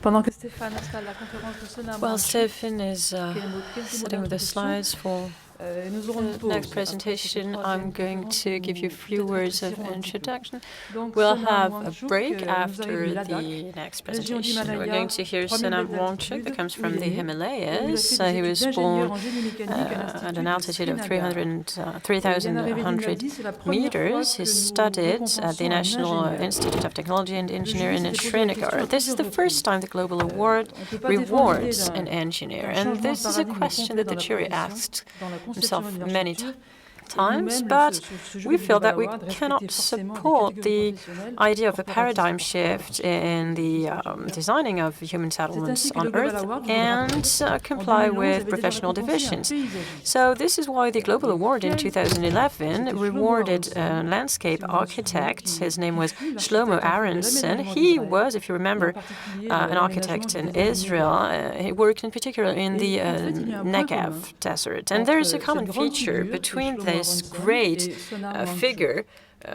Pendant que Stéphane installe la conférence de Sonam While Wangchuk, Stefan is sitting with the slides for nous aurons une the pause. next presentation, I'm going to give you a few words of introduction. Donc, We'll Sonam have a Wangchuk, break nous after arrive de Ladakh, the next région presentation. We're d'Himalaya, going to hear 3000 Sonam mètres Wangchuk, that comes from the d'altitude, où il est né, où il a Himalayas. fait des He études was d'ingénieur born en génie mécanique à at l'Institut an de altitude of Srinagar. 3,100 C'est la première fois meters. que He nous studied at the récompensons un National ingénieur. Institute of Technology and Le Engineering jury in s'était posé la question Srinagar. à This is the plusieurs first time the Global Award On peut pas défendre l'idée rewards an d'un engineer. And changement de this is a paradigme question complet that dans the la jury profession, asked dans la conception himself de many l'architecture. times, Nous-mêmes, but ce jury we du feel Global that we Award cannot respectait forcément des support catégories the professionnelles idea of a corporatistes. paradigm shift in the designing of human settlements que on le Global Earth Award, je vous le and rappelle, comply en 2011 with avait déjà professional récompensé un divisions. paysagiste. So this is why the Global Et Award in quel- 2011 c'était rewarded Shlomo a Aronson, landscape si vous en souvenez, architect. His name was fut Shlomo l'architecte en fait de Aronson. l'aménagement He d'Israël, was, if you et en remember, particulier de an l'aménagement architect du in désert du Israel. Negev. He worked in particular in the Et en fait, il y a un point commun Negev desert. And entre there's a cette common grande feature figure qui est between Shlomo this Aronson great et Sonam Wangchuk. figure,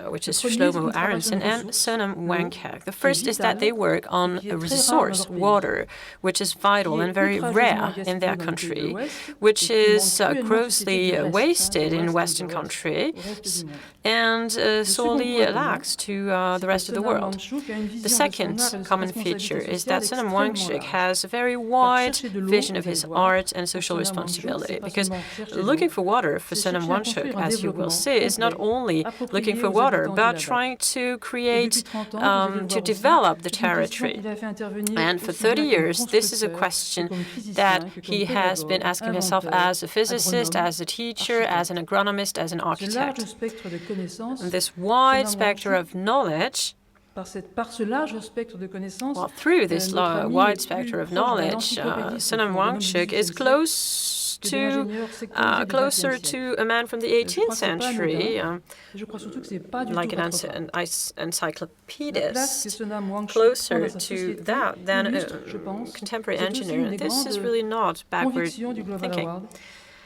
which Le is premier, c'est Shlomo qu'ils travaillent Aronson sur une and ressource, Sonam l'eau, Wangchuk. The qui est first is that they vitale work on et qui est a très rare dans resource, leur pays, water, which is vital qui and est very outrageusement rare gaspillée in their dans les pays de country, l'Ouest, which et qui manque is cruellement aux grossly sociétés du West, wasted du in West, Western du West, country au reste du monde. and Le second sorely point commun, lacks to c'est the que rest of the Sonam world. Wangchuk a une The vision de son second art et de sa common responsabilité feature is sociale that Sonam extrêmement Wangchuk large. has a very Car wide chercher de l'eau, vision of vous allez his voir, art and pour social Sonam Wangchuk, responsibility, c'est pas because seulement chercher de looking l'eau, for water for c'est Sonam chercher à Wangchuk, construire un as you will développement see, is not complet, only looking approprié for aux water, habitants du but Ladakh. trying to Et create, depuis 30 ans, vous allez le to voir aussi, develop the c'est une question territory. qu'il a fait intervenir And for aussi bien 30 comme years, this is a constructeur que question comme physicien, that que comme he has been pédagogue, asking himself inventeur, as a physicist, agronome, as a teacher, as an architecte. agronomist, as an Ce large architect. spectre de connaissances, And this wide Sonam spectrum Wangchuk, of knowledge, par ce large spectre de connaissances, well, through this notre ami wide est plus spectrum of proche d'un knowledge, encyclopédiste Sonam autour de l'homme du Wangchuk is XVIIIe siècle close que to d'un ingénieur sectorisé du closer XXe siècle. to a man from the Je 18th crois que c'est pas century, anodin, et je crois surtout que c'est pas du like tout an rétrograde. La place que encyclopedist, Sonam Wangchuk closer prend dans sa to société that than illustre, a je pense, contemporary c'est aussi engineer. une des And this is grandes really not backward convictions du Global thinking. Award,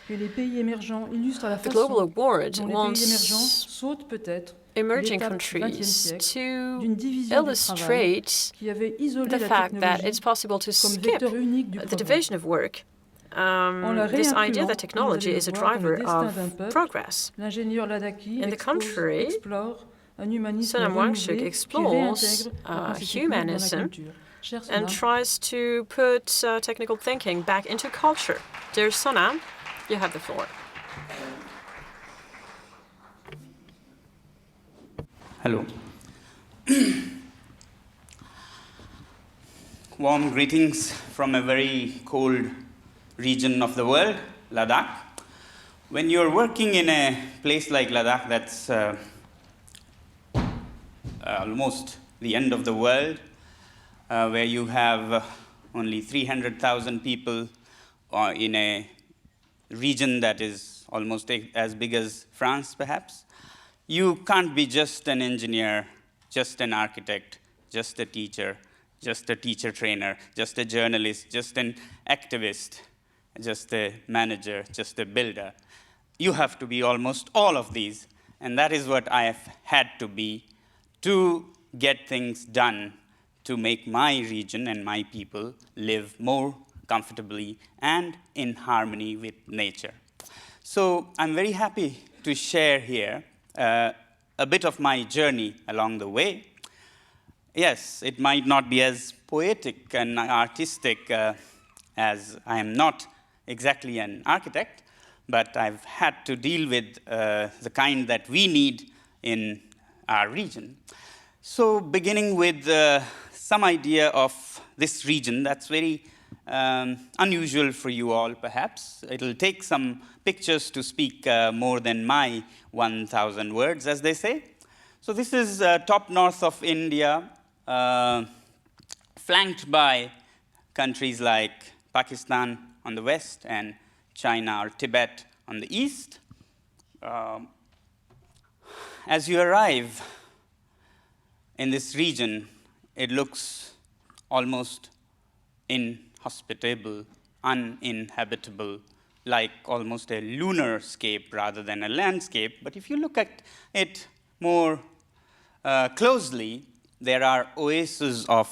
que les pays émergents illustrent à la The Global façon Award dont les pays émergents wants sautent peut-être emerging l'étape du XXe countries siècle to d'une division du travail illustrate qui avait isolé the la fact that technologie it's possible to comme skip vecteur unique du the progrès. division of work. En la This idea réincluant, that technology vous allez is a le voir, dans le driver destin of d'un peuple, progress. l'ingénieur Ladakhi In the contrary, explore un humanisme Sonam Wangchuk renouvelé qui explores réintègre la pensée technique dans la humanism culture. Cher and Sonam, tries to put technical thinking back into culture. Dear Sonam, you have the floor. Hello. Warm greetings from a very cold region of the world, Ladakh. When you're working in a place like Ladakh that's almost the end of the world, where you have only 300,000 people in a region that is almost as big as France, perhaps, you can't be just an engineer, just an architect, just a teacher trainer, just a journalist, just an activist, just a manager, just a builder. You have to be almost all of these, and that is what I have had to be to get things done to make my region and my people live more comfortably and in harmony with nature. So I'm very happy to share here a bit of my journey along the way. Yes, it might not be as poetic and artistic as I am not exactly an architect, but I've had to deal with the kind that we need in our region. So beginning with some idea of this region that's very unusual for you all, perhaps. It'll take some pictures to speak more than my 1,000 words, as they say. So this is top north of India, flanked by countries like Pakistan on the west and China or Tibet on the east. As you arrive in this region, it looks almost inhospitable, uninhabitable, like almost a lunar scape rather than a landscape. But if you look at it more closely, there are oases of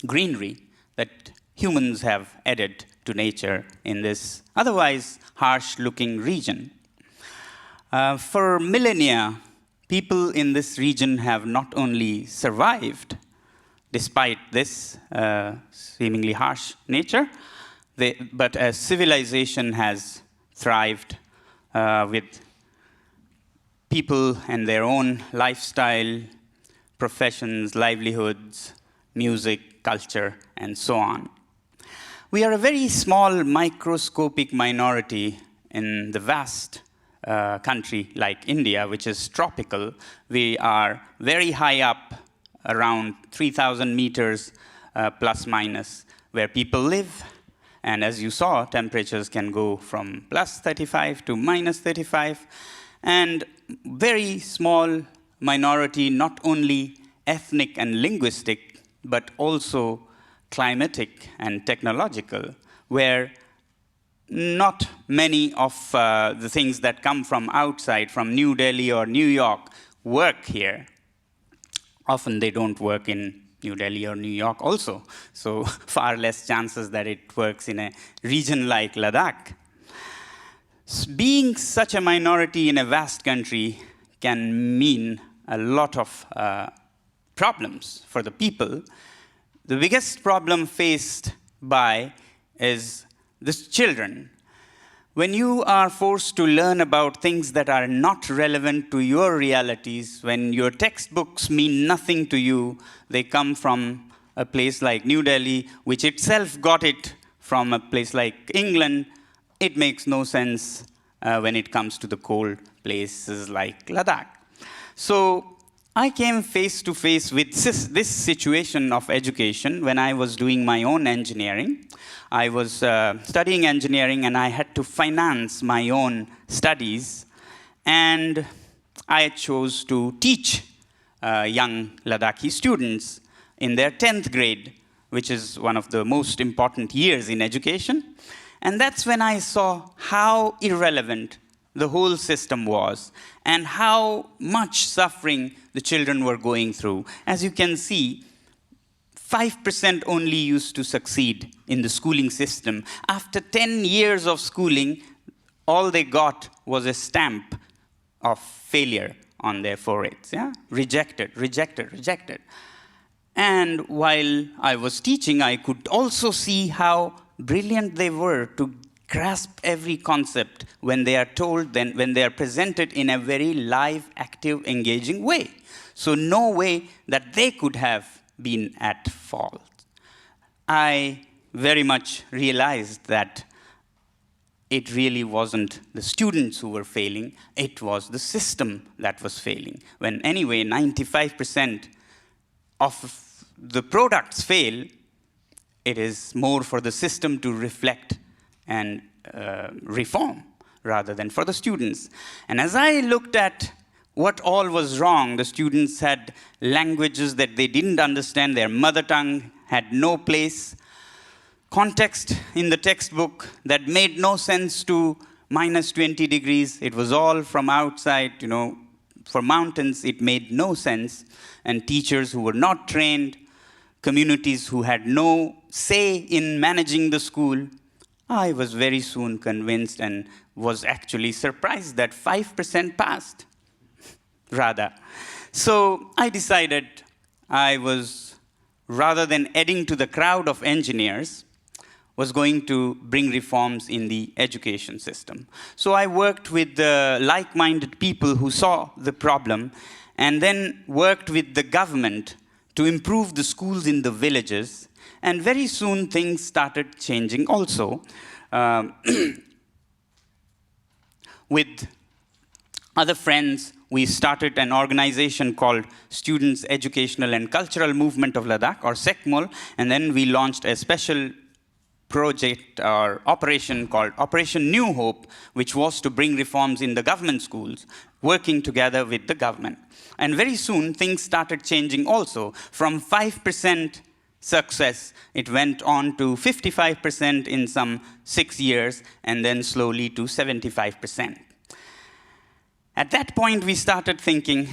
greenery that humans have added to nature in this otherwise harsh-looking region. For millennia, people in this region have not only survived despite this seemingly harsh nature, but as civilization has thrived with people and their own lifestyle, professions, livelihoods, music, culture, and so on. We are a very small, microscopic minority in the vast country like India, which is tropical. We are very high up, around 3,000 meters plus minus, where people live. And as you saw, temperatures can go from plus 35 to minus 35. And very small minority, not only ethnic and linguistic, but also climatic and technological, where not many of the things that come from outside, from New Delhi or New York, work here. Often they don't work in New Delhi or New York also, so far less chances that it works in a region like Ladakh. Being such a minority in a vast country can mean a lot of problems for the people. The biggest problem faced by is the children. When you are forced to learn about things that are not relevant to your realities, when your textbooks mean nothing to you, they come from a place like New Delhi, which itself got it from a place like England, it makes no sense when it comes to the cold places like Ladakh. So I came face to face with this situation of education when I was doing my own engineering. I was studying engineering and I had to finance my own studies. And I chose to teach young Ladakhi students in their 10th grade, which is one of the most important years in education. And that's when I saw how irrelevant the whole system was and how much suffering the children were going through. As you can see, 5% only used to succeed in the schooling system. After 10 years of schooling, all they got was a stamp of failure on their foreheads. Yeah? Rejected, rejected, rejected. And while I was teaching, I could also see how brilliant they were to grasp every concept when they are told, when they are presented in a very live, active, engaging way. So no way that they could have been at fault. I very much realized that it really wasn't the students who were failing, it was the system that was failing. When anyway 95% of the products fail, it is more for the system to reflect and reform rather than for the students. And as I looked at what all was wrong, the students had languages that they didn't understand, their mother tongue had no place, context in the textbook that made no sense to minus 20 degrees. It was all from outside, for mountains, it made no sense. And teachers who were not trained, communities who had no say in managing the school, I was very soon convinced and was actually surprised that 5% passed, rather. So I decided I was, rather than adding to the crowd of engineers, was going to bring reforms in the education system. So I worked with like-minded people who saw the problem and then worked with the government to improve the schools in the villages. And very soon things started changing also. With other friends, we started an organization called Students' Educational and Cultural Movement of Ladakh, or SECMOL, and then we launched a special project or operation called Operation New Hope, which was to bring reforms in the government schools, working together with the government. And very soon, things started changing also. From 5% success, it went on to 55% in some 6 years, and then slowly to 75%. At that point, we started thinking,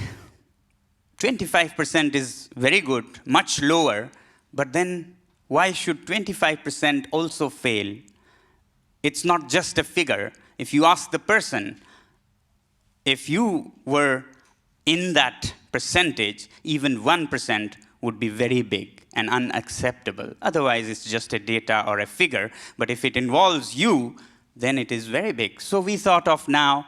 25% is very good, much lower, but then why should 25% also fail? It's not just a figure. If you ask the person, if you were in that percentage, even 1% would be very big and unacceptable. Otherwise, it's just a data or a figure. But if it involves you, then it is very big. So we thought of now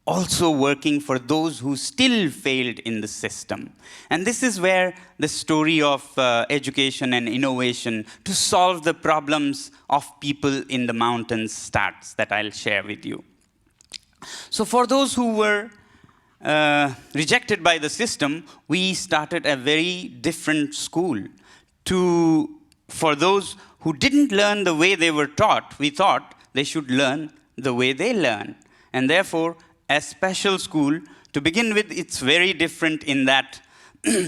also working for those who still failed in the system. And this is where the story of education and innovation to solve the problems of people in the mountains starts, that I'll share with you. So for those who were rejected by the system, we started a very different school. For those who didn't learn the way they were taught, we thought they should learn the way they learn. And therefore, a special school, to begin with, it's very different in that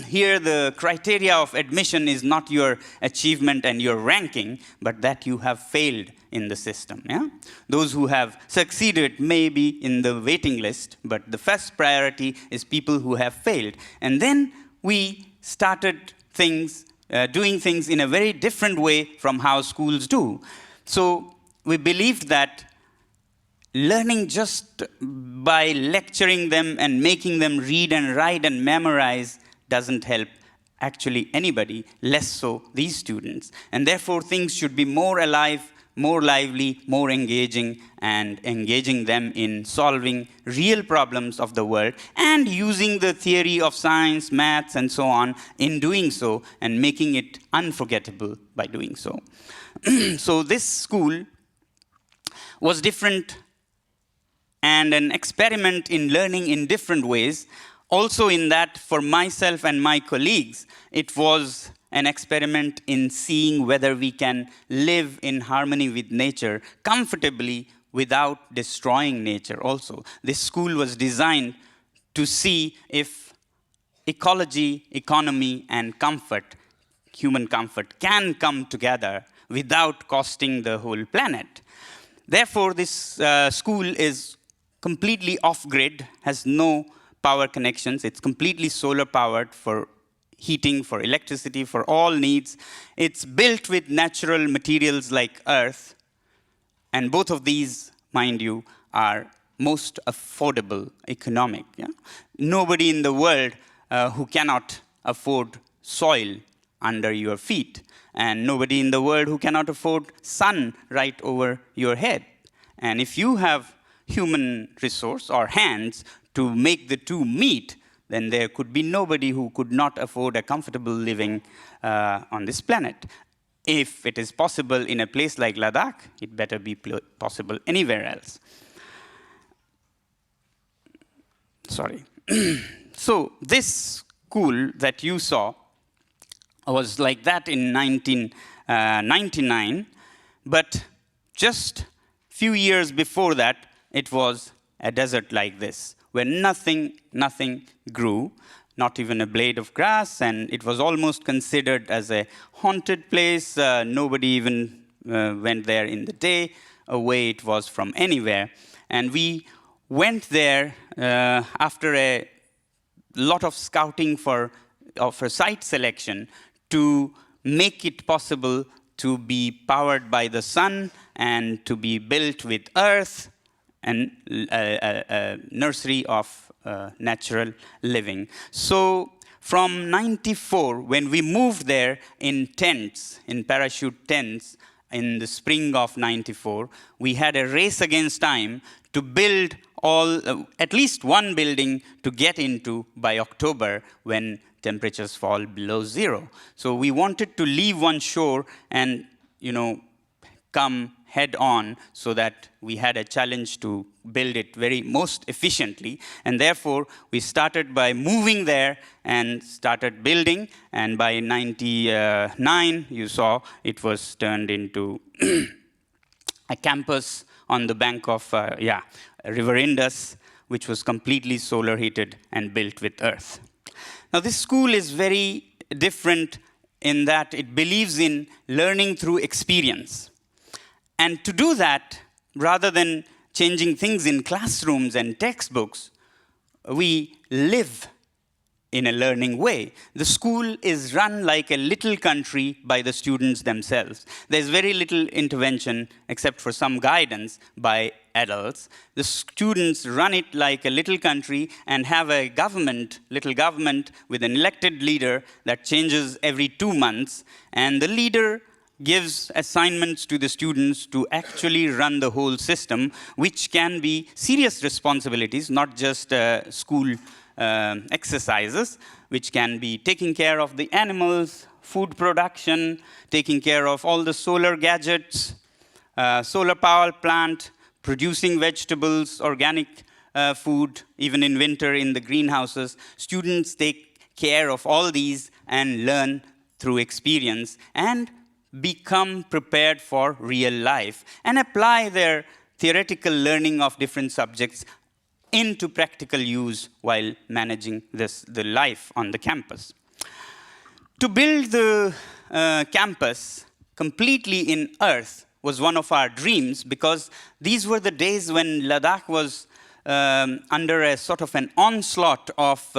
here the criteria of admission is not your achievement and your ranking, but that you have failed in the system. Yeah? Those who have succeeded may be in the waiting list, but the first priority is people who have failed. And then we started doing things in a very different way from how schools do. So we believed that learning just by lecturing them and making them read and write and memorize doesn't help actually anybody, less so these students. And therefore, things should be more alive, more lively, more engaging, and engaging them in solving real problems of the world and using the theory of science, maths, and so on in doing so and making it unforgettable by doing so. So this school was different and an experiment in learning in different ways. Also in that, for myself and my colleagues, it was an experiment in seeing whether we can live in harmony with nature comfortably without destroying nature also. This school was designed to see if ecology, economy, and comfort, human comfort, can come together without costing the whole planet. Therefore, this school is completely off-grid, has no power connections. It's completely solar-powered for heating, for electricity, for all needs. It's built with natural materials like earth. And both of these, mind you, are most affordable, economic. Yeah? Nobody in the world who cannot afford soil under your feet. And nobody in the world who cannot afford sun right over your head. And if you have human resource or hands to make the two meet, then there could be nobody who could not afford a comfortable living on this planet. If it is possible in a place like Ladakh, it better be possible anywhere else. Sorry. So this school that you saw was like that in 1999, but just few years before that, it was a desert like this, where nothing grew, not even a blade of grass, and it was almost considered as a haunted place. Nobody even went there in the day, away it was from anywhere. And we went there after a lot of scouting for site selection to make it possible to be powered by the sun and to be built with earth and a nursery of natural living. So from 94, when we moved there in tents, in parachute tents, in the spring of 94, we had a race against time to build at least one building to get into by October when temperatures fall below zero. So we wanted to leave one shore and, come head on so that we had a challenge to build it most efficiently. And therefore, we started by moving there and started building. And by 99, you saw it was turned into a campus on the bank of River Indus, which was completely solar heated and built with earth. Now, this school is very different in that it believes in learning through experience. And to do that, rather than changing things in classrooms and textbooks, we live in a learning way. The school is run like a little country by the students themselves. There's very little intervention except for some guidance by adults. The students run it like a little country and have a government, little government with an elected leader that changes every 2 months. And the leader gives assignments to the students to actually run the whole system, which can be serious responsibilities, not just school exercises, which can be taking care of the animals, food production, taking care of all the solar gadgets, solar power plant, producing vegetables, organic food, even in winter in the greenhouses. Students take care of all these and learn through experience and become prepared for real life and apply their theoretical learning of different subjects into practical use while managing the life on the campus. To build the campus completely in earth was one of our dreams, because these were the days when Ladakh was under a sort of an onslaught of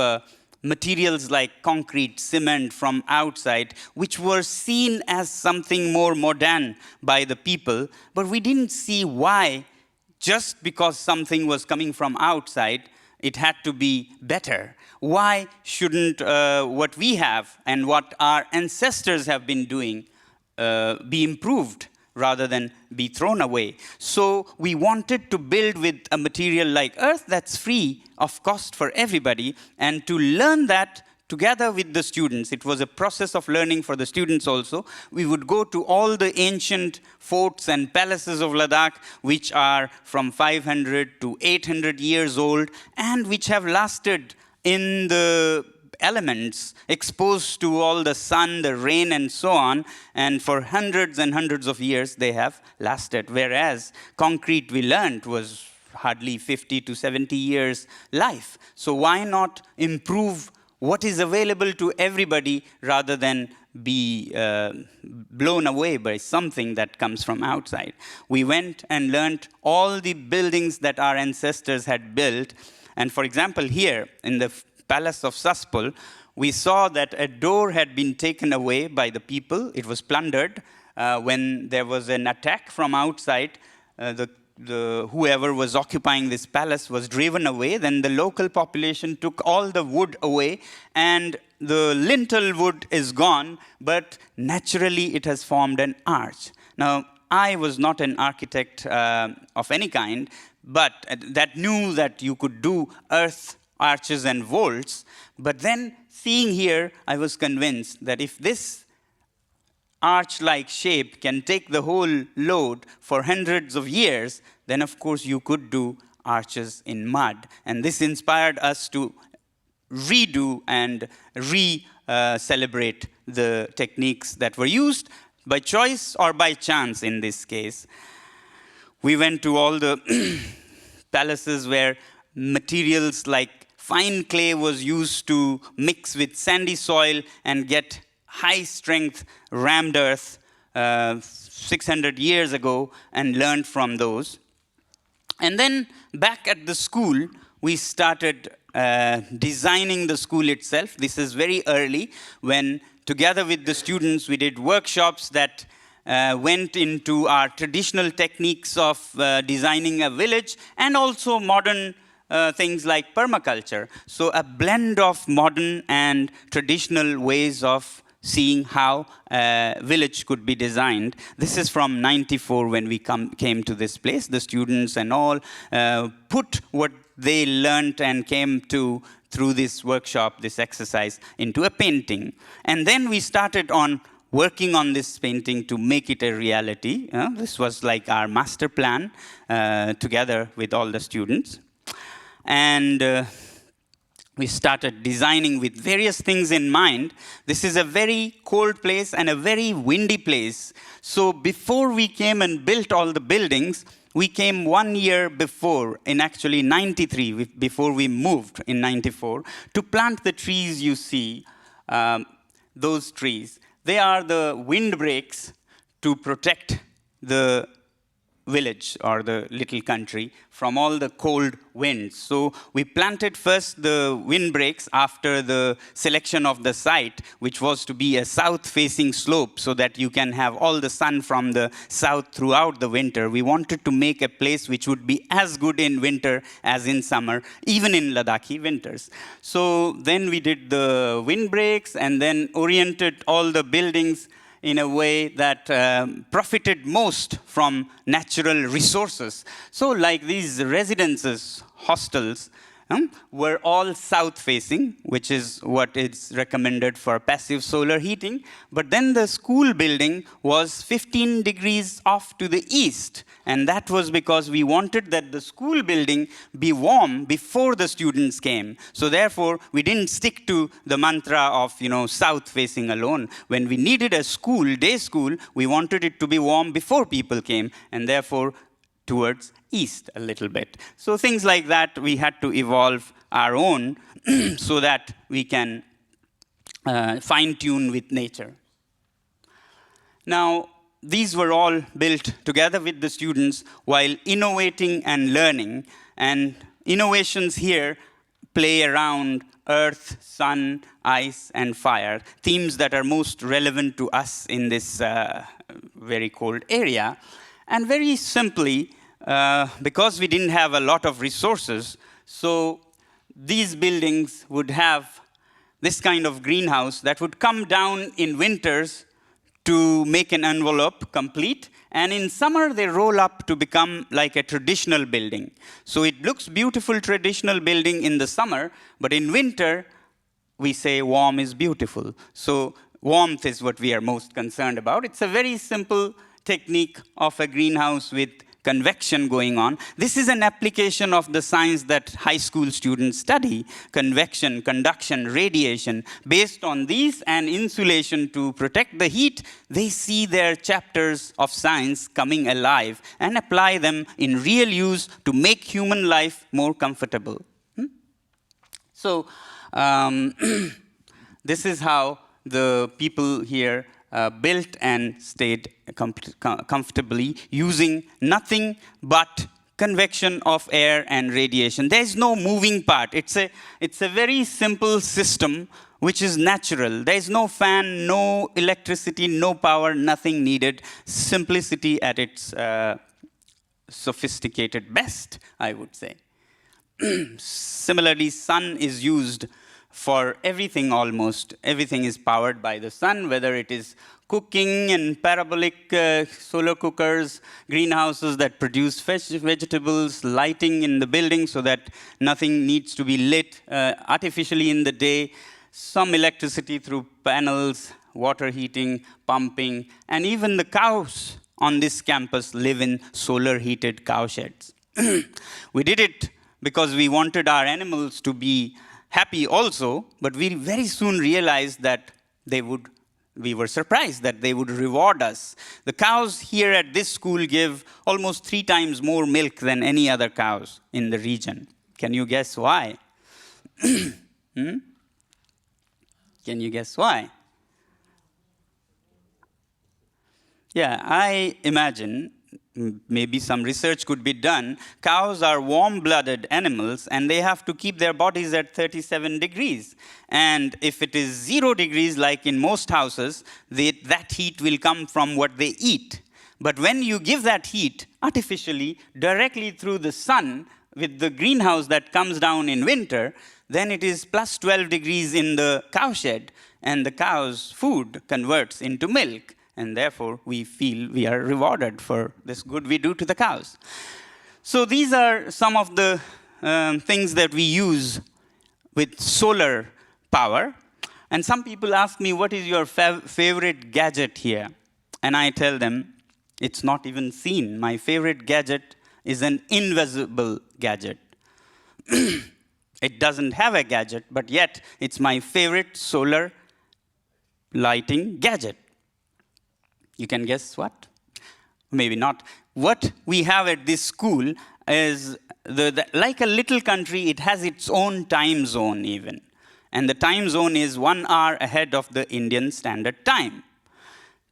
materials like concrete, cement from outside, which were seen as something more modern by the people. But we didn't see why, just because something was coming from outside, it had to be better. Why shouldn't what we have and what our ancestors have been doing be improved rather than be thrown away? So we wanted to build with a material like earth that's free of cost for everybody, and to learn that together with the students. It was a process of learning for the students also. We would go to all the ancient forts and palaces of Ladakh, which are from 500 to 800 years old, and which have lasted in the elements, exposed to all the sun, the rain, and so on, and for hundreds and hundreds of years they have lasted. Whereas concrete, we learned, was hardly 50 to 70 years life. So why not improve what is available to everybody rather than be blown away by something that comes from outside? We went and learned all the buildings that our ancestors had built. And for example, here in the Palace of Saspol, we saw that a door had been taken away by the people. It was plundered when there was an attack from outside. Whoever was occupying this palace was driven away. Then the local population took all the wood away, and the lintel wood is gone, but naturally it has formed an arch. Now, I was not an architect of any kind, but that knew that you could do earth arches and vaults. But then, seeing here, I was convinced that if this arch-like shape can take the whole load for hundreds of years, then of course you could do arches in mud. And this inspired us to redo and re-celebrate the techniques that were used by choice or by chance in this case. We went to all the palaces where materials like fine clay was used to mix with sandy soil and get high-strength rammed earth 600 years ago, and learned from those. And then back at the school, we started designing the school itself. This is very early, when together with the students we did workshops that went into our traditional techniques of designing a village, and also modern things like permaculture. So a blend of modern and traditional ways of seeing how a village could be designed. This is from '94 when we came to this place. The students and all put what they learned and came to through this workshop, this exercise, into a painting. And then we started on working on this painting to make it a reality. This was like our master plan together with all the students. And we started designing with various things in mind. This is a very cold place and a very windy place. So before we came and built all the buildings, we came 1 year before, in actually '93, before we moved in '94, to plant the trees you see, those trees. They are the windbreaks to protect the village or the little country from all the cold winds. So we planted first the windbreaks after the selection of the site, which was to be a south-facing slope so that you can have all the sun from the south throughout the winter. We wanted to make a place which would be as good in winter as in summer, even in Ladakhi winters. So then we did the windbreaks and then oriented all the buildings in a way that profited most from natural resources. So like these residences, hostels, were all south-facing, which is what is recommended for passive solar heating. But then the school building was 15 degrees off to the east. And that was because we wanted that the school building be warm before the students came. So therefore, we didn't stick to the mantra of, south-facing alone. When we needed a school, day school, we wanted it to be warm before people came. And therefore, towards east a little bit. So things like that, we had to evolve our own so that we can fine-tune with nature. Now, these were all built together with the students while innovating and learning. And innovations here play around earth, sun, ice, and fire, themes that are most relevant to us in this very cold area. And very simply, because we didn't have a lot of resources, so these buildings would have this kind of greenhouse that would come down in winters to make an envelope complete, and in summer they roll up to become like a traditional building. So it looks beautiful traditional building in the summer, but in winter we say warm is beautiful. So warmth is what we are most concerned about. It's a very simple technique of a greenhouse with convection going on. This is an application of the science that high school students study, convection, conduction, radiation. Based on these and insulation to protect the heat, they see their chapters of science coming alive and apply them in real use to make human life more comfortable. So this is how the people here built and stayed comfortably using nothing but convection of air and radiation. There is no moving part. It's a very simple system which is natural. There is no fan, no electricity, no power, nothing needed. Simplicity at its sophisticated best, I would say. Similarly, sun is used for everything almost. Everything is powered by the sun, whether it is cooking and parabolic solar cookers, greenhouses that produce vegetables, lighting in the building so that nothing needs to be lit artificially in the day, some electricity through panels, water heating, pumping, and even the cows on this campus live in solar-heated cow sheds. We did it because we wanted our animals to be happy also, but we very soon realized that we were surprised that they would reward us. The cows here at this school give almost 3 times more milk than any other cows in the region. Can you guess why? Can you guess why? Yeah, I imagine maybe some research could be done. Cows are warm-blooded animals, and they have to keep their bodies at 37 degrees. And if it is 0 degrees, like in most houses, that heat will come from what they eat. But when you give that heat artificially, directly through the sun, with the greenhouse that comes down in winter, then it is plus 12 degrees in the cowshed, and the cow's food converts into milk. And therefore, we feel we are rewarded for this good we do to the cows. So these are some of the things that we use with solar power. And some people ask me, what is your favorite gadget here? And I tell them, it's not even seen. My favorite gadget is an invisible gadget. It doesn't have a gadget, but yet it's my favorite solar lighting gadget. You can guess what? Maybe not. What we have at this school is, like a little country, it has its own time zone even. And the time zone is 1 hour ahead of the Indian Standard Time.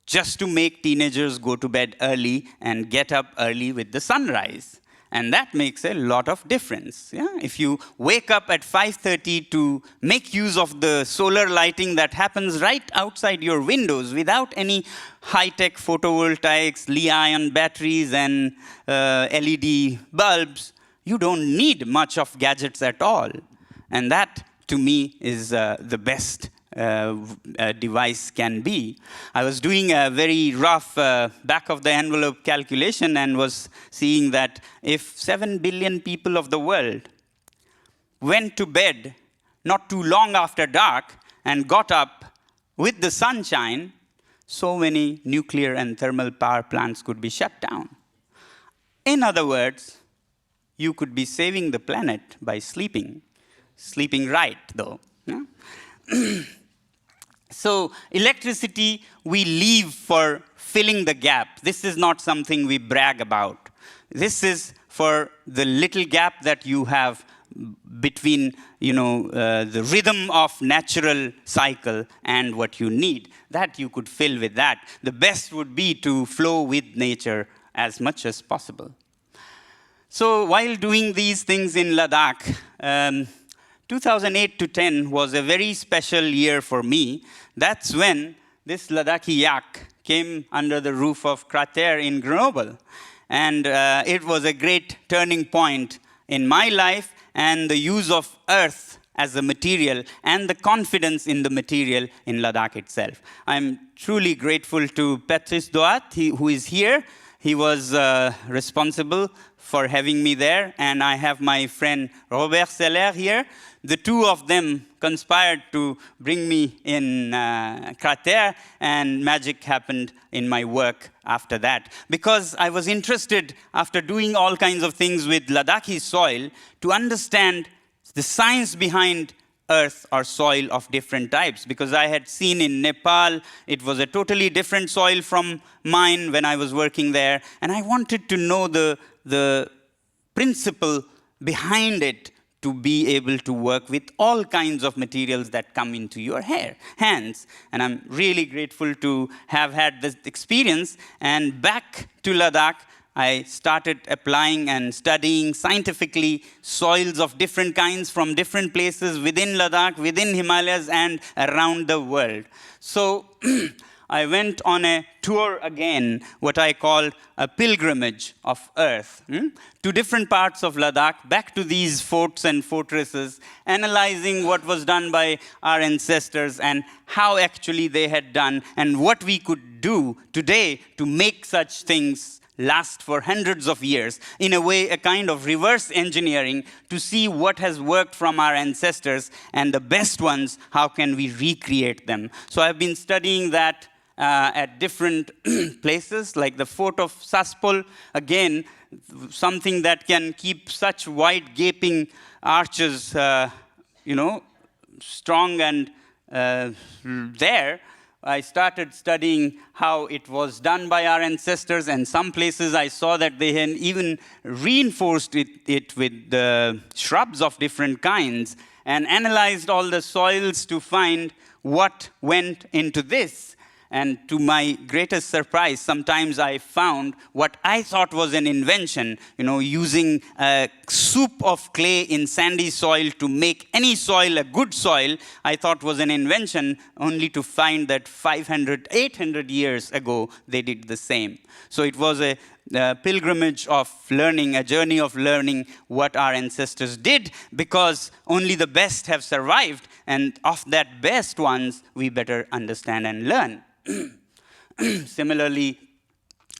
just to make teenagers go to bed early and get up early with the sunrise. And that makes a lot of difference. Yeah? If you wake up at 5:30 to make use of the solar lighting that happens right outside your windows without any high-tech photovoltaics, Li-ion batteries, and LED bulbs, you don't need much of gadgets at all. And that, to me, is the best device can be. I was doing a very rough back-of-the-envelope calculation and was seeing that if 7 billion people of the world went to bed not too long after dark and got up with the sunshine, so many nuclear and thermal power plants could be shut down. In other words, you could be saving the planet by sleeping. Sleeping right, though. Yeah? So electricity we leave for filling the gap. This is not something we brag about. This is for the little gap that you have between the rhythm of natural cycle and what you need. That you could fill with that. The best would be to flow with nature as much as possible. So while doing these things in Ladakh, 2008 to 10 was a very special year for me. That's when this Ladakhi yak came under the roof of Crater in Grenoble. And it was a great turning point in my life and the use of earth as a material and the confidence in the material in Ladakh itself. I'm truly grateful to Patrice Doat, who is here. He was responsible for having me there, and I have my friend Robert Seller here. The two of them conspired to bring me in Crater, and magic happened in my work after that. Because I was interested, after doing all kinds of things with Ladakhi soil, to understand the science behind earth or soil of different types. Because I had seen in Nepal, it was a totally different soil from mine when I was working there. And I wanted to know the principle behind it to be able to work with all kinds of materials that come into your hands. And I'm really grateful to have had this experience. And back to Ladakh, I started applying and studying scientifically soils of different kinds from different places within Ladakh, within Himalayas, and around the world. So I went on a tour again, what I call a pilgrimage of earth, to different parts of Ladakh, back to these forts and fortresses, analyzing what was done by our ancestors and how actually they had done and what we could do today to make such things last for hundreds of years. In a way, a kind of reverse engineering to see what has worked from our ancestors and the best ones, how can we recreate them. So I've been studying that at different places, like the fort of Saspol, again, something that can keep such wide gaping arches, strong and there. I started studying how it was done by our ancestors, and some places I saw that they had even reinforced it with the shrubs of different kinds and analyzed all the soils to find what went into this. And to my greatest surprise, sometimes I found what I thought was an invention, using a soup of clay in sandy soil to make any soil a good soil, I thought was an invention, only to find that 500, 800 years ago, they did the same. So it was a pilgrimage of learning, a journey of learning what our ancestors did, because only the best have survived, and of that best ones, we better understand and learn. Similarly,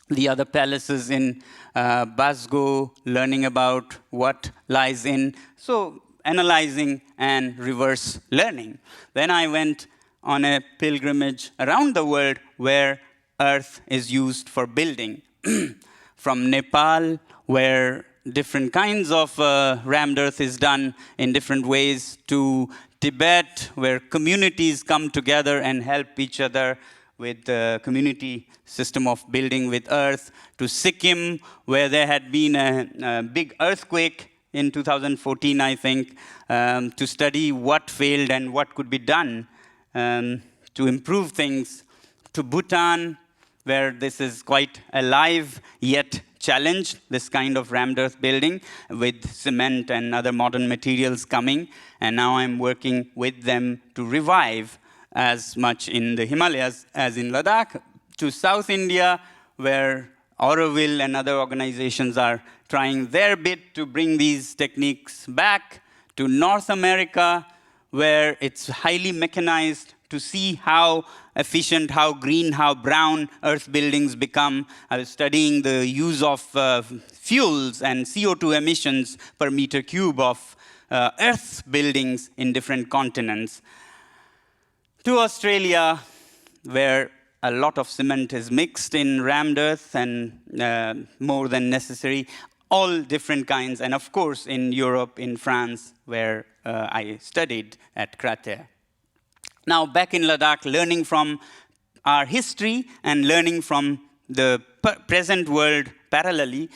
the other palaces in Basgo, learning about what lies in, so analyzing and reverse learning. Then I went on a pilgrimage around the world where earth is used for building. From Nepal, where different kinds of rammed earth is done in different ways, to Tibet, where communities come together and help each other with the community system of building with earth, to Sikkim, where there had been a big earthquake in 2014, I think, to study what failed and what could be done to improve things, to Bhutan, where this is quite alive yet challenged, this kind of rammed earth building with cement and other modern materials coming. And now I'm working with them to revive as much in the Himalayas as in Ladakh, to South India, where Auroville and other organizations are trying their bit to bring these techniques back, to North America, where it's highly mechanized, to see how efficient, how green, how brown earth buildings become. I was studying the use of fuels and CO2 emissions per meter cube of earth buildings in different continents. To Australia, where a lot of cement is mixed in rammed earth and more than necessary, all different kinds. And of course, in Europe, in France, where I studied at Crater. Now, back in Ladakh, learning from our history and learning from the present world parallelly,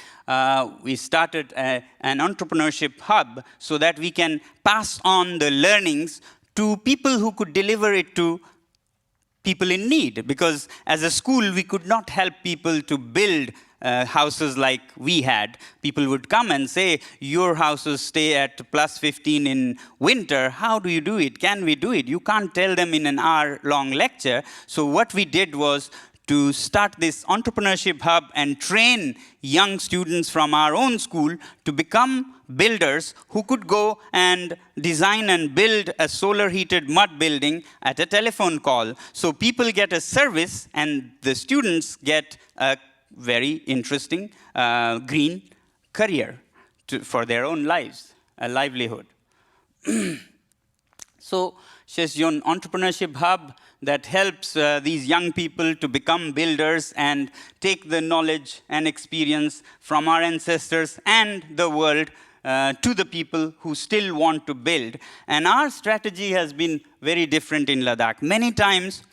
we started an entrepreneurship hub so that we can pass on the learnings to people who could deliver it to people in need. Because as a school, we could not help people to build houses like we had. People would come and say, your houses stay at plus 15 in winter. How do you do it? Can we do it? You can't tell them in an hour-long lecture. So what we did was to start this entrepreneurship hub and train young students from our own school to become builders who could go and design and build a solar-heated mud building at a telephone call. So people get a service and the students get a very interesting green career for their own lives, a livelihood. So Sheshjon Entrepreneurship Hub that helps these young people to become builders and take the knowledge and experience from our ancestors and the world to the people who still want to build. And our strategy has been very different in Ladakh. Many times,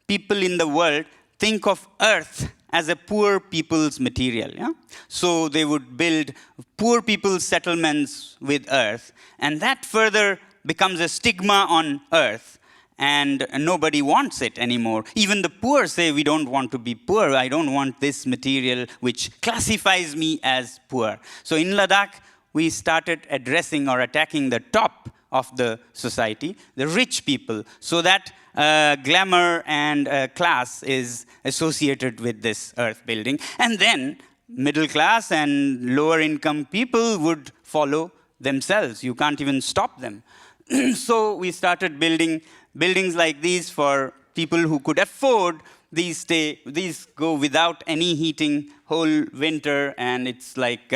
people in the world think of earth as a poor people's material. Yeah? So they would build poor people's settlements with earth, and that further becomes a stigma on earth, and nobody wants it anymore. Even the poor say, we don't want to be poor. I don't want this material which classifies me as poor. So in Ladakh, we started addressing or attacking the top of the society, the rich people, so that glamour and class is associated with this earth building. And then middle class and lower income people would follow themselves. You can't even stop them. So we started building buildings like these for people who could afford these. These go without any heating whole winter, and it's like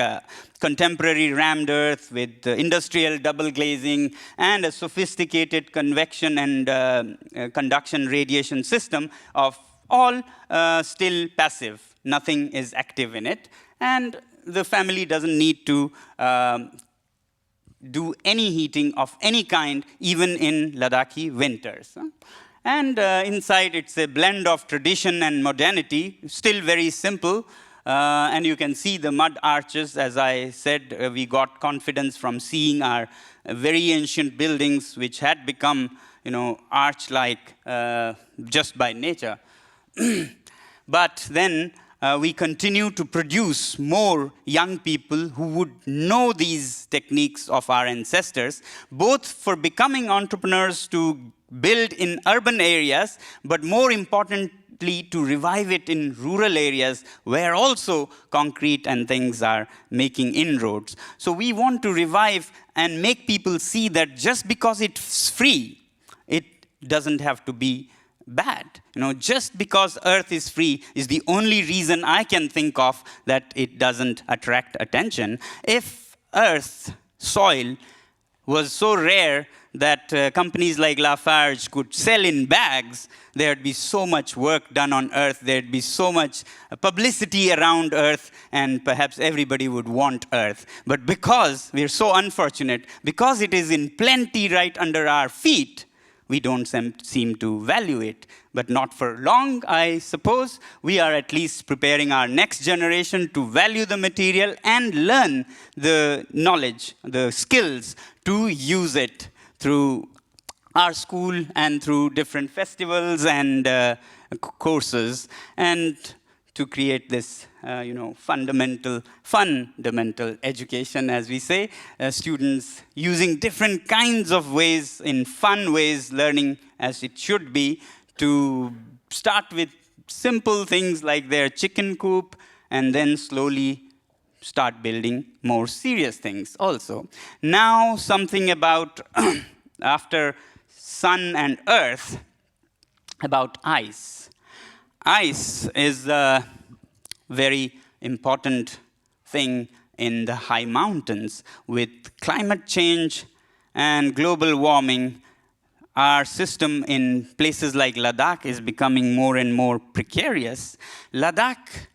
contemporary rammed earth with industrial double glazing and a sophisticated convection and conduction radiation system of all still passive. Nothing is active in it. And the family doesn't need to do any heating of any kind, even in Ladakhi winters. And inside, it's a blend of tradition and modernity, still very simple. And you can see the mud arches. As I said, we got confidence from seeing our very ancient buildings, which had become, arch-like just by nature. But then we continue to produce more young people who would know these techniques of our ancestors, both for becoming entrepreneurs to build in urban areas, but more importantly, to revive it in rural areas where also concrete and things are making inroads. So we want to revive and make people see that just because it's free, it doesn't have to be bad. Just because earth is free is the only reason I can think of that it doesn't attract attention. If earth, soil, was so rare that companies like Lafarge could sell in bags, there'd be so much work done on earth, there'd be so much publicity around earth, and perhaps everybody would want earth. But because we're so unfortunate, because it is in plenty right under our feet, we don't seem to value it. But not for long, I suppose. We are at least preparing our next generation to value the material and learn the knowledge, the skills to use it through our school and through different festivals and courses. And to create this, fundamental education, as we say. Students using different kinds of ways, in fun ways, learning as it should be, to start with simple things like their chicken coop, and then slowly start building more serious things also. Now, something about, after sun and earth, about ice. Ice is a very important thing in the high mountains. With climate change and global warming, our system in places like Ladakh is becoming more and more precarious. Ladakh,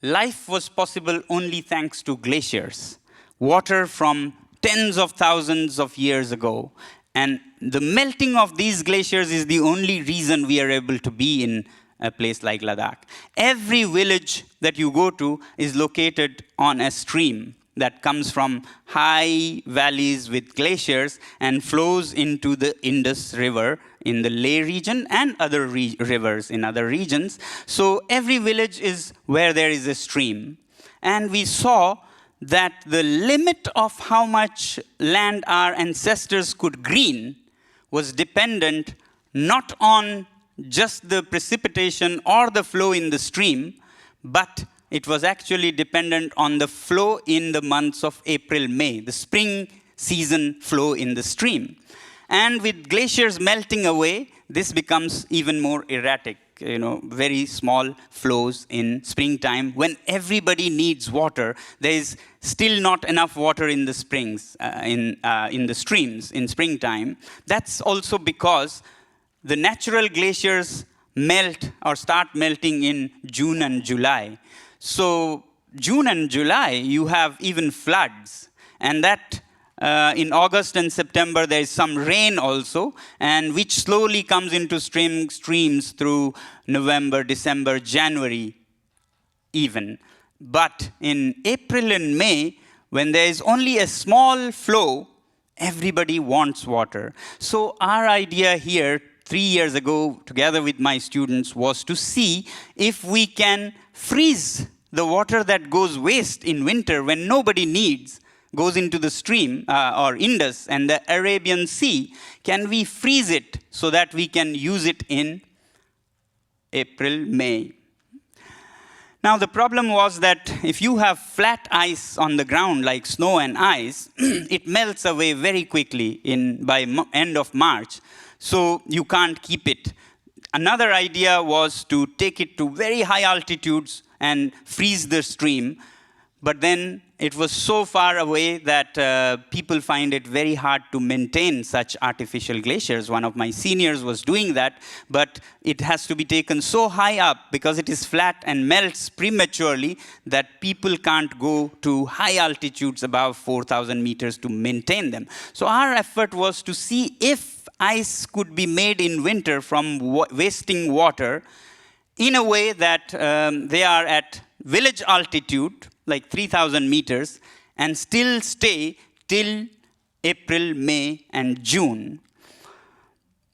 life was possible only thanks to glaciers, water from tens of thousands of years ago. And the melting of these glaciers is the only reason we are able to be in a place like Ladakh. Every village that you go to is located on a stream that comes from high valleys with glaciers and flows into the Indus River in the Leh region and other rivers in other regions. So every village is where there is a stream. And we saw that the limit of how much land our ancestors could green was dependent not on just the precipitation or the flow in the stream, but it was actually dependent on the flow in the months of April, May, the spring season flow in the stream. And with glaciers melting away, this becomes even more erratic. Very small flows in springtime. When everybody needs water, there is still not enough water in the springs, in the streams in springtime. That's also because the natural glaciers melt or start melting in June and July. So June and July, you have even floods. And that in August and September, there is some rain also, and which slowly comes into streams through November, December, January even. But in April and May, when there is only a small flow, everybody wants water. So our idea here 3 years ago, together with my students, was to see if we can freeze the water that goes waste in winter when nobody needs, goes into the stream or Indus and the Arabian Sea. Can we freeze it so that we can use it in April, May? Now, the problem was that if you have flat ice on the ground, like snow and ice, it melts away very quickly by end of March. So you can't keep it. Another idea was to take it to very high altitudes and freeze the stream. But then it was so far away that people find it very hard to maintain such artificial glaciers. One of my seniors was doing that, but it has to be taken so high up because it is flat and melts prematurely that people can't go to high altitudes above 4,000 meters to maintain them. So our effort was to see if ice could be made in winter from wasting water in a way that they are at village altitude, like 3,000 meters, and still stay till April, May, and June.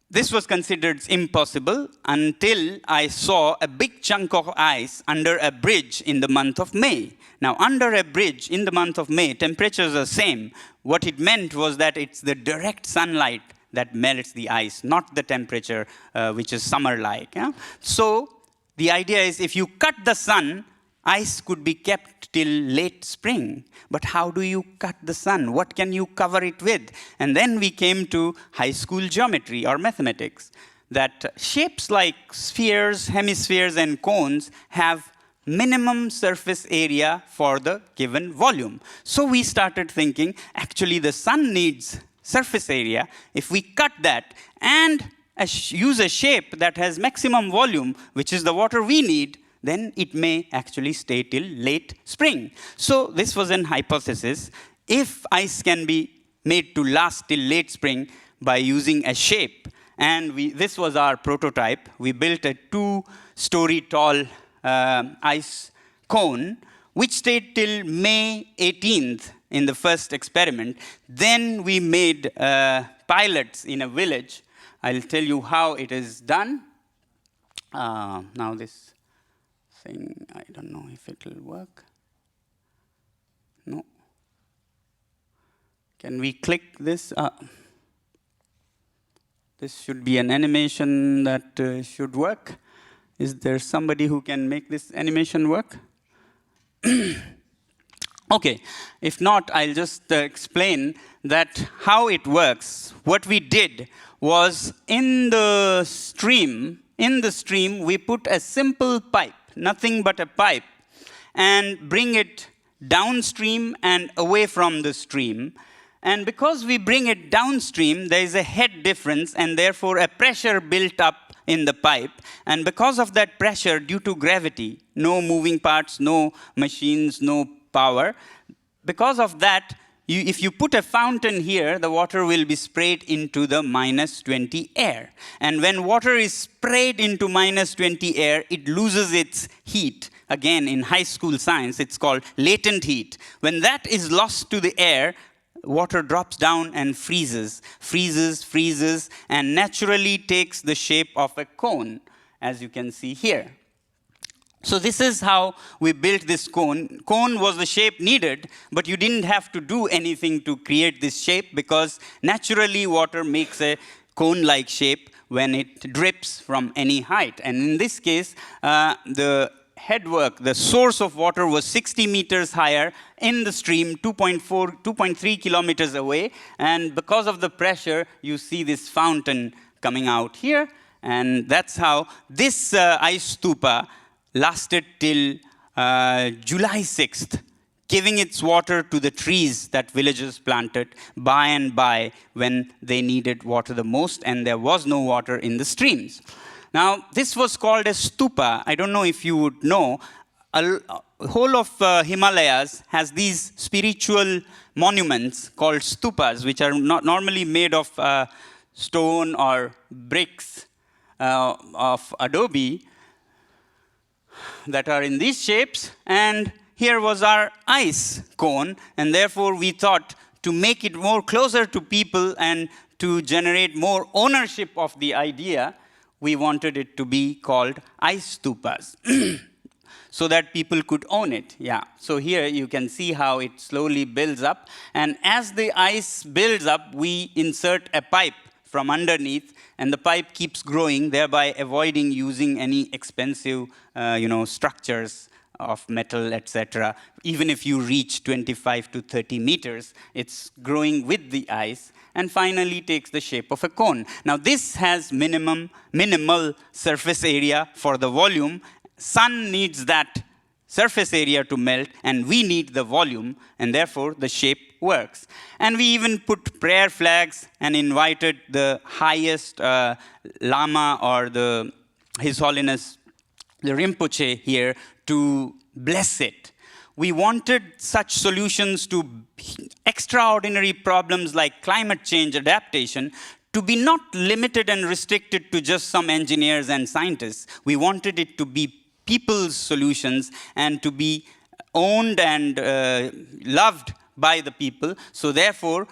This was considered impossible until I saw a big chunk of ice under a bridge in the month of May. Now, under a bridge in the month of May, temperatures are same. What it meant was that it's the direct sunlight that melts the ice, not the temperature which is summer-like. Yeah? So the idea is if you cut the sun, ice could be kept till late spring. But how do you cut the sun? What can you cover it with? And then we came to high school geometry or mathematics, that shapes like spheres, hemispheres, and cones have minimum surface area for the given volume. So we started thinking, actually the sun needs surface area. If we cut that and use a shape that has maximum volume, which is the water we need, then it may actually stay till late spring. So this was an hypothesis. If ice can be made to last till late spring by using a shape, and this was our prototype. We built a 2-story tall ice cone, which stayed till May 18th in the first experiment. Then we made pilots in a village. I'll tell you how it is done. Now this thing. I don't know if it will work. No. Can we click this? This should be an animation that should work. Is there somebody who can make this animation work? Okay, if not, I'll just explain that how it works. What we did was in the stream, we put a simple pipe, nothing but a pipe, and bring it downstream and away from the stream. And because we bring it downstream, there is a head difference and therefore a pressure built up in the pipe. And because of that pressure, due to gravity, no moving parts, no machines, no power, because of that, if you put a fountain here, the water will be sprayed into the -20 air. And when water is sprayed into -20 air, it loses its heat. Again, in high school science, it's called latent heat. When that is lost to the air, water drops down and freezes, and naturally takes the shape of a cone, as you can see here. So this is how we built this cone. Cone was the shape needed, but you didn't have to do anything to create this shape because naturally water makes a cone-like shape when it drips from any height. And in this case, the headwork, the source of water was 60 meters higher in the stream, 2.3 kilometers away. And because of the pressure, you see this fountain coming out here. And that's how this ice stupa lasted till July 6th, giving its water to the trees that villagers planted by and by when they needed water the most and there was no water in the streams. Now, this was called a stupa. I don't know if you would know. A whole of Himalayas has these spiritual monuments called stupas, which are not normally made of stone or bricks of adobe, that are in these shapes, and here was our ice cone, and therefore we thought to make it more closer to people and to generate more ownership of the idea, we wanted it to be called ice stupas, so that people could own it. Yeah. So here you can see how it slowly builds up, and as the ice builds up, we insert a pipe from underneath, and the pipe keeps growing, thereby avoiding using any expensive, structures of metal, etc. Even if you reach 25 to 30 meters, it's growing with the ice, and finally takes the shape of a cone. Now this has minimal surface area for the volume. Sun needs that surface area to melt, and we need the volume, and therefore the shape works. And we even put prayer flags and invited the highest Lama or His Holiness the Rinpoche here to bless it. We wanted such solutions to extraordinary problems like climate change adaptation to be not limited and restricted to just some engineers and scientists. We wanted it to be people's solutions and to be owned and loved by the people. So therefore,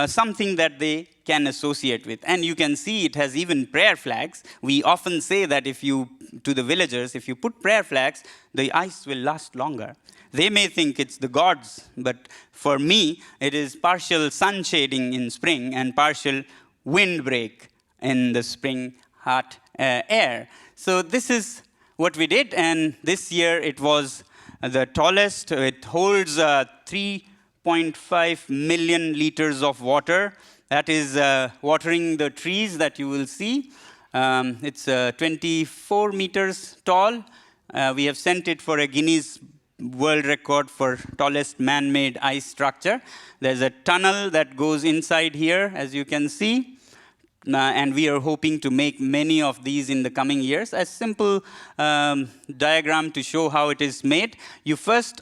something that they can associate with. And you can see it has even prayer flags. We often say that to the villagers, if you put prayer flags, the ice will last longer. They may think it's the gods, but for me, it is partial sun shading in spring and partial windbreak in the spring hot air. So this is what we did, and this year it was the tallest. It holds 3.5 million liters of water. That is watering the trees that you will see. It's 24 meters tall. We have sent it for a Guinness World Record for tallest man-made ice structure. There's a tunnel that goes inside here, as you can see. And we are hoping to make many of these in the coming years. A simple diagram to show how it is made. You first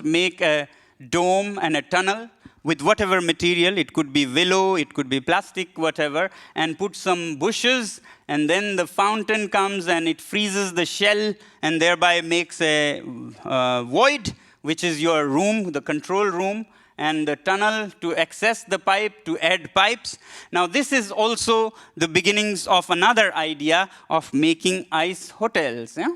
make a dome and a tunnel with whatever material. It could be willow, it could be plastic, whatever, and put some bushes, and then the fountain comes and it freezes the shell and thereby makes a void, which is your room, the control room, and the tunnel to access the pipe, to add pipes. Now this is also the beginnings of another idea of making ice hotels. Yeah?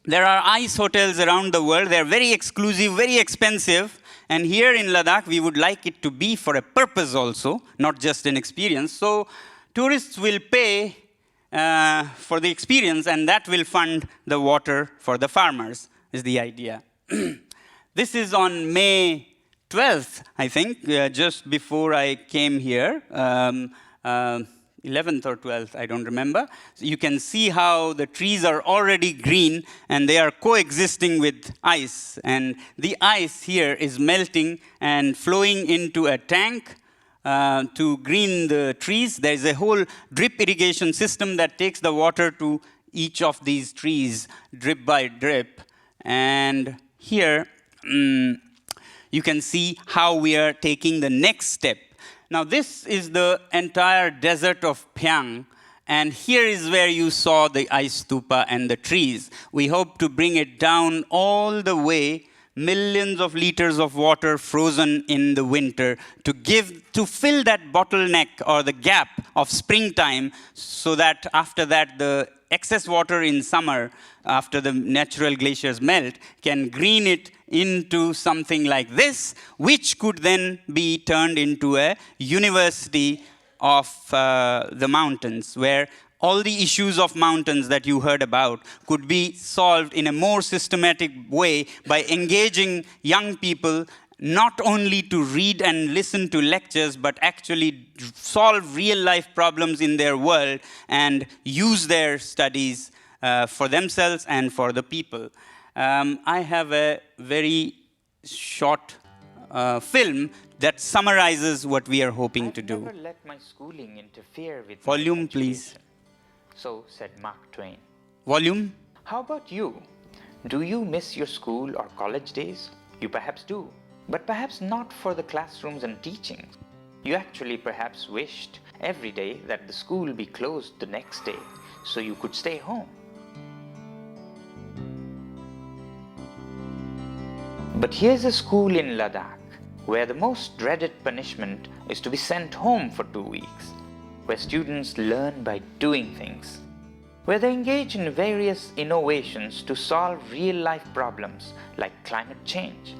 There are ice hotels around the world. They're very exclusive, very expensive. And here in Ladakh, we would like it to be for a purpose also, not just an experience. So tourists will pay for the experience, and that will fund the water for the farmers, is the idea. This is on May 12th, I think, just before I came here. 11th or 12th, I don't remember. So you can see how the trees are already green and they are coexisting with ice. And the ice here is melting and flowing into a tank to green the trees. There's a whole drip irrigation system that takes the water to each of these trees, drip by drip. And here, you can see how we are taking the next step. Now, this is the entire desert of Phyang, and here is where you saw the ice stupa and the trees. We hope to bring it down all the way, millions of liters of water frozen in the winter, to fill that bottleneck or the gap of springtime, so that after that the excess water in summer, after the natural glaciers melt, can green it into something like this, which could then be turned into a university of the mountains, where all the issues of mountains that you heard about could be solved in a more systematic way by engaging young people not only to read and listen to lectures, but actually solve real-life problems in their world and use their studies for themselves and for the people. I have a very short film that summarizes what we are hoping to do. I've never let my schooling interfere with Volume, my please. education. So said Mark Twain. Volume? How about you? Do you miss your school or college days? You perhaps do, but perhaps not for the classrooms and teachings. You actually perhaps wished every day that the school be closed the next day so you could stay home. But here's a school in Ladakh where the most dreaded punishment is to be sent home for 2 weeks, where students learn by doing things, where they engage in various innovations to solve real-life problems like climate change,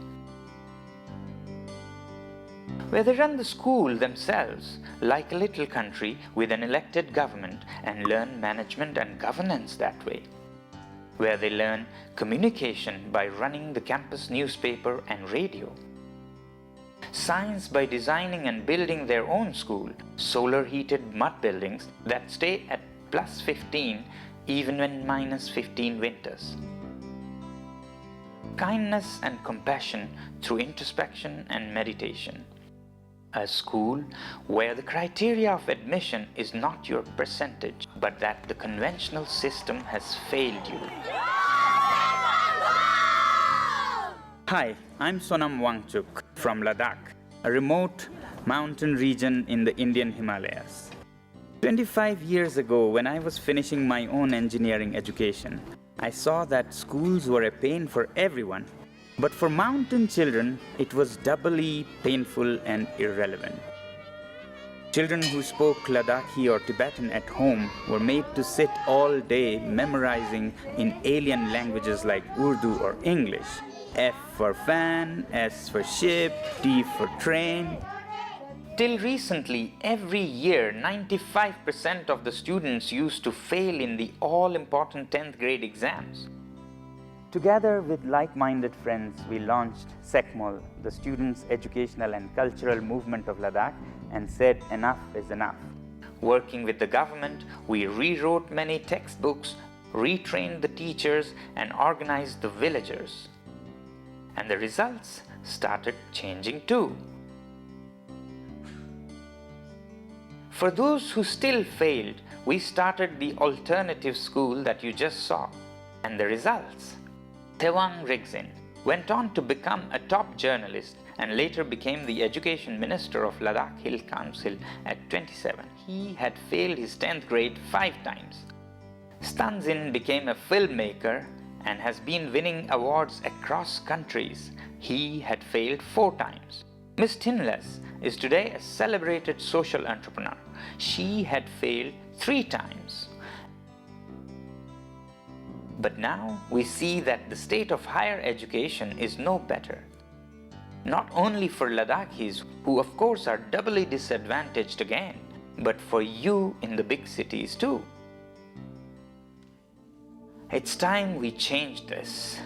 where they run the school themselves like a little country with an elected government and learn management and governance that way, where they learn communication by running the campus newspaper and radio, science by designing and building their own school, solar-heated mud buildings that stay at plus 15 even when minus 15 winters, kindness and compassion through introspection and meditation. A school where the criteria of admission is not your percentage, but that the conventional system has failed you. Hi, I'm Sonam Wangchuk from Ladakh, a remote mountain region in the Indian Himalayas. 25 years ago, when I was finishing my own engineering education, I saw that schools were a pain for everyone. But for mountain children, it was doubly painful and irrelevant. Children who spoke Ladakhi or Tibetan at home were made to sit all day memorizing in alien languages like Urdu or English. F for fan, S for ship, T for train. Till recently, every year, 95% of the students used to fail in the all-important 10th grade exams. Together with like-minded friends, we launched SECMOL, the Students' Educational and Cultural Movement of Ladakh, and said enough is enough. Working with the government, we rewrote many textbooks, retrained the teachers, and organized the villagers. And the results started changing too. For those who still failed, we started the alternative school that you just saw. And the results? Tewang Rigzin went on to become a top journalist and later became the education minister of Ladakh Hill Council at 27. He had failed his 10th grade 5 times. Stanzin became a filmmaker and has been winning awards across countries. He had failed 4 times. Miss Tinless is today a celebrated social entrepreneur. She had failed 3 times. But now we see that the state of higher education is no better. Not only for Ladakhis, who of course are doubly disadvantaged again, but for you in the big cities too. It's time we change this.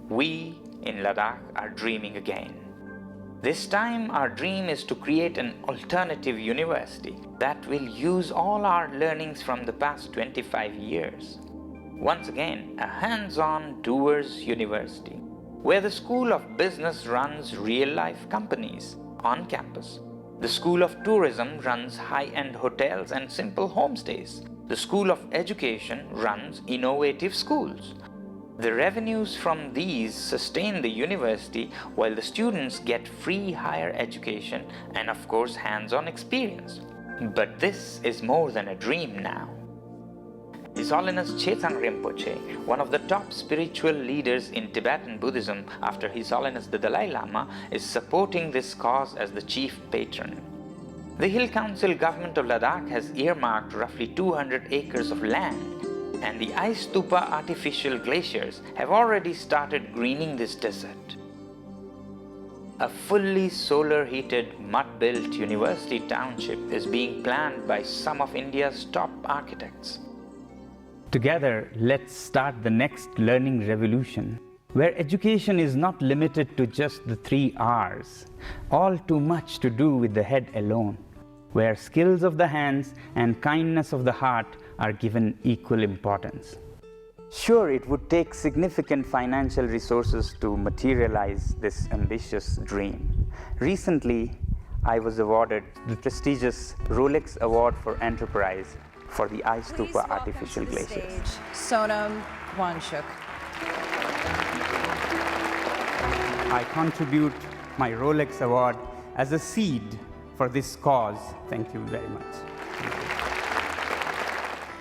We in Ladakh are dreaming again. This time our dream is to create an alternative university that will use all our learnings from the past 25 years. Once again, a hands-on doers university, where the School of Business runs real-life companies on campus. The School of Tourism runs high-end hotels and simple homestays. The School of Education runs innovative schools. The revenues from these sustain the university while the students get free higher education and of course hands-on experience. But this is more than a dream now. His Holiness Chetsang Rinpoche, one of the top spiritual leaders in Tibetan Buddhism after His Holiness the Dalai Lama, is supporting this cause as the chief patron. The Hill Council government of Ladakh has earmarked roughly 200 acres of land, and the Ice Stupa artificial glaciers have already started greening this desert. A fully solar-heated, mud-built university township is being planned by some of India's top architects. Together, let's start the next learning revolution, where education is not limited to just the 3 R's, all too much to do with the head alone, where skills of the hands and kindness of the heart are given equal importance. Sure, it would take significant financial resources to materialize this ambitious dream. Recently, I was awarded the prestigious Rolex Award for Enterprise for the Ice Stupa artificial glaciers. Sonam Wangchuk. I contribute my Rolex Award as a seed for this cause. Thank you very much.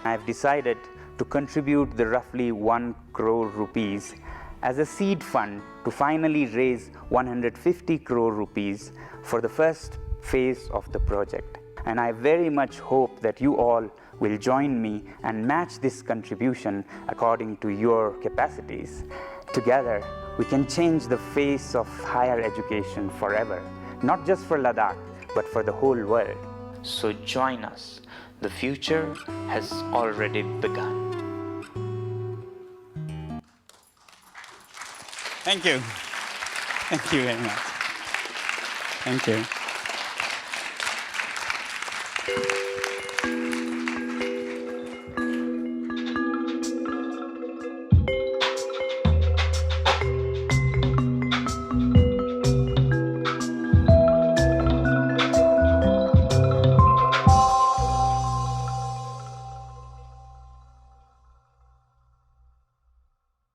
I have decided to contribute the roughly 1 crore rupees as a seed fund to finally raise 150 crore rupees for the first phase of the project. And I very much hope that you all will join me and match this contribution according to your capacities. Together, we can change the face of higher education forever, not just for Ladakh, but for the whole world. So join us. The future has already begun. Thank you. Thank you very much. Thank you.